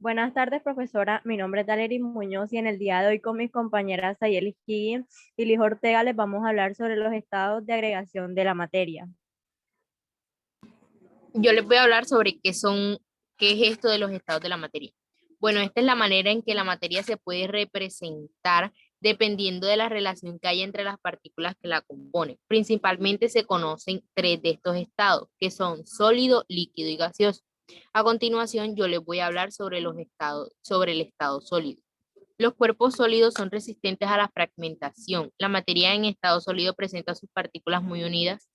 Buenas tardes, profesora. Mi nombre es Dalery Muñoz y en el día de hoy con mis compañeras Sayeli Higgins y Liz Ortega les vamos a hablar sobre los estados de agregación de la materia. Yo les voy a hablar sobre qué es esto de los estados de la materia. Bueno, esta es la manera en que la materia se puede representar dependiendo de la relación que hay entre las partículas que la componen. Principalmente se conocen tres de estos estados, que son sólido, líquido y gaseoso. A continuación, yo les voy a hablar sobre sobre el estado sólido. Los cuerpos sólidos son resistentes a la fragmentación. La materia en estado sólido presenta sus partículas muy unidas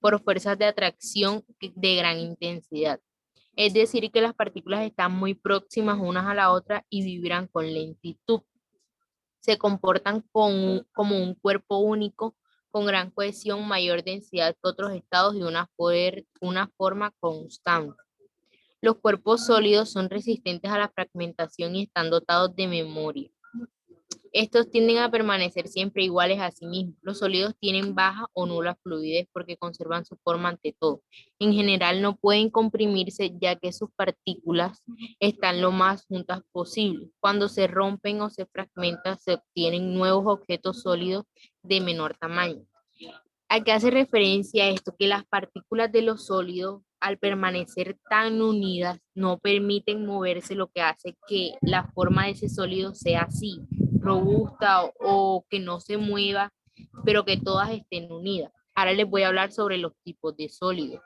por fuerzas de atracción de gran intensidad. Es decir, que las partículas están muy próximas unas a la otra y vibran con lentitud. Se comportan como un cuerpo único, con gran cohesión, mayor densidad que otros estados y una forma constante. Los cuerpos sólidos son resistentes a la fragmentación y están dotados de memoria. Estos tienden a permanecer siempre iguales a sí mismos. Los sólidos tienen baja o nula fluidez porque conservan su forma ante todo. En general no pueden comprimirse ya que sus partículas están lo más juntas posible. Cuando se rompen o se fragmentan, se obtienen nuevos objetos sólidos de menor tamaño. ¿A qué hace referencia esto? Que las partículas de los sólidos, al permanecer tan unidas, no permiten moverse, lo que hace que la forma de ese sólido sea así, robusta o que no se mueva, pero que todas estén unidas. Ahora les voy a hablar sobre los tipos de sólidos.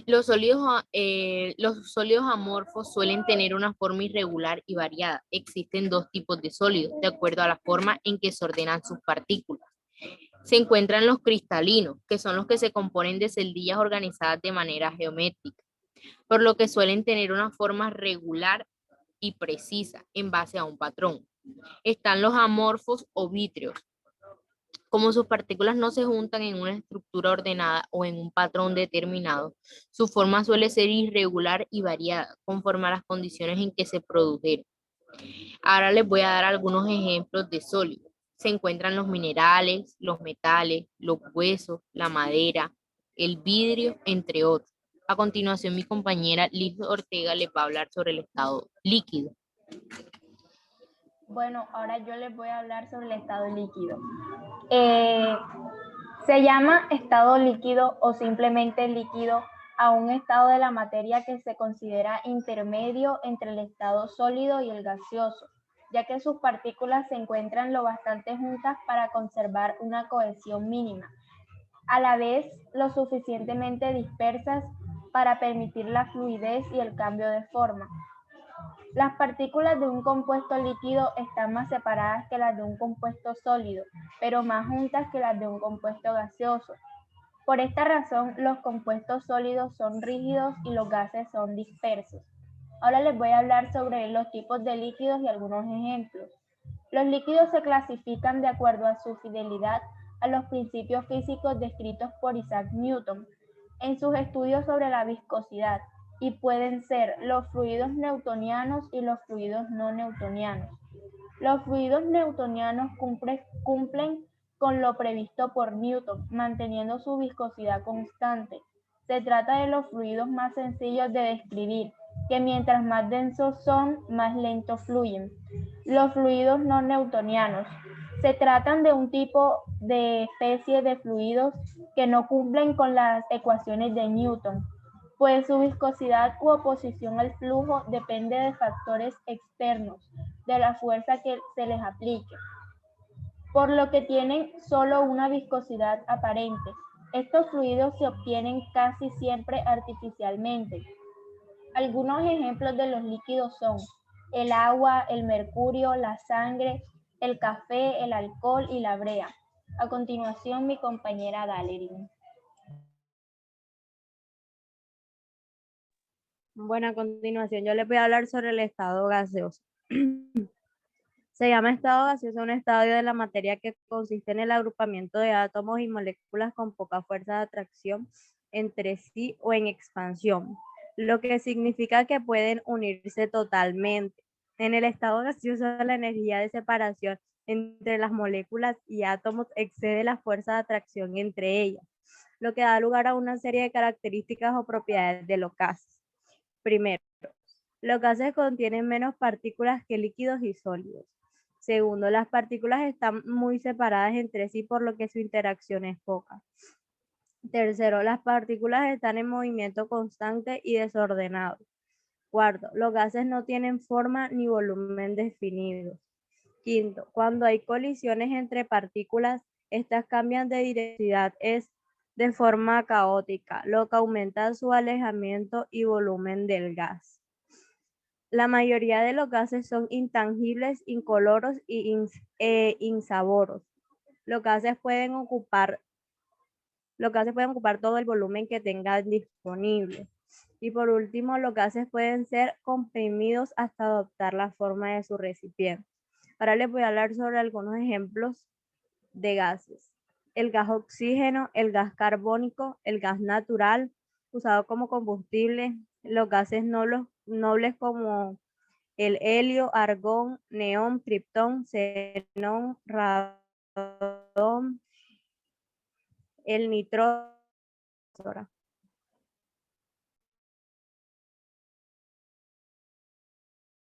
Los sólidos amorfos suelen tener una forma irregular y variada. Existen dos tipos de sólidos, de acuerdo a la forma en que se ordenan sus partículas. Se encuentran los cristalinos, que son los que se componen de celdillas organizadas de manera geométrica, por lo que suelen tener una forma regular y precisa en base a un patrón. Están los amorfos o vítreos. Como sus partículas no se juntan en una estructura ordenada o en un patrón determinado, su forma suele ser irregular y variada conforme a las condiciones en que se produjeron. Ahora les voy a dar algunos ejemplos de sólidos. Se encuentran los minerales, los metales, los huesos, la madera, el vidrio, entre otros. A continuación, mi compañera Liz Ortega les va a hablar sobre el estado líquido. Bueno, ahora yo les voy a hablar sobre el estado líquido. Se llama estado líquido o simplemente líquido a un estado de la materia que se considera intermedio entre el estado sólido y el gaseoso, ya que sus partículas se encuentran lo bastante juntas para conservar una cohesión mínima, a la vez lo suficientemente dispersas para permitir la fluidez y el cambio de forma. Las partículas de un compuesto líquido están más separadas que las de un compuesto sólido, pero más juntas que las de un compuesto gaseoso. Por esta razón, los compuestos sólidos son rígidos y los gases son dispersos. Ahora les voy a hablar sobre los tipos de líquidos y algunos ejemplos. Los líquidos se clasifican de acuerdo a su fidelidad a los principios físicos descritos por Isaac Newton en sus estudios sobre la viscosidad, y pueden ser los fluidos newtonianos y los fluidos no newtonianos. Los fluidos newtonianos cumplen con lo previsto por Newton, manteniendo su viscosidad constante. Se trata de los fluidos más sencillos de describir, que mientras más densos son, más lentos fluyen. Los fluidos no newtonianos. Se tratan de un tipo de especie de fluidos que no cumplen con las ecuaciones de Newton, pues su viscosidad u oposición al flujo depende de factores externos, de la fuerza que se les aplique, por lo que tienen solo una viscosidad aparente. Estos fluidos se obtienen casi siempre artificialmente. Algunos ejemplos de los líquidos son el agua, el mercurio, la sangre, el café, el alcohol y la brea. A continuación, mi compañera Dalery. Bueno, a continuación yo les voy a hablar sobre el estado gaseoso. Se llama estado gaseoso un estadio de la materia que consiste en el agrupamiento de átomos y moléculas con poca fuerza de atracción entre sí o en expansión, lo que significa que pueden unirse totalmente. En el estado gaseoso, la energía de separación entre las moléculas y átomos excede la fuerza de atracción entre ellas, lo que da lugar a una serie de características o propiedades de los gases. Primero, Los gases contienen menos partículas que líquidos y sólidos. Segundo, las partículas están muy separadas entre sí, por lo que su interacción es poca. Tercero, las partículas están en movimiento constante y desordenado. Cuarto, los gases no tienen forma ni volumen definidos. Quinto, cuando hay colisiones entre partículas, estas cambian de dirección de forma caótica, lo que aumenta su alejamiento y volumen del gas. La mayoría de los gases son intangibles, incoloros e insaboros. Los gases pueden ocupar todo el volumen que tengan disponible. Y por último, los gases pueden ser comprimidos hasta adoptar la forma de su recipiente. Ahora les voy a hablar sobre algunos ejemplos de gases. El gas oxígeno, el gas carbónico, el gas natural usado como combustible, los gases nobles como el helio, argón, neón, kriptón, xenón, radón, el nitrógeno.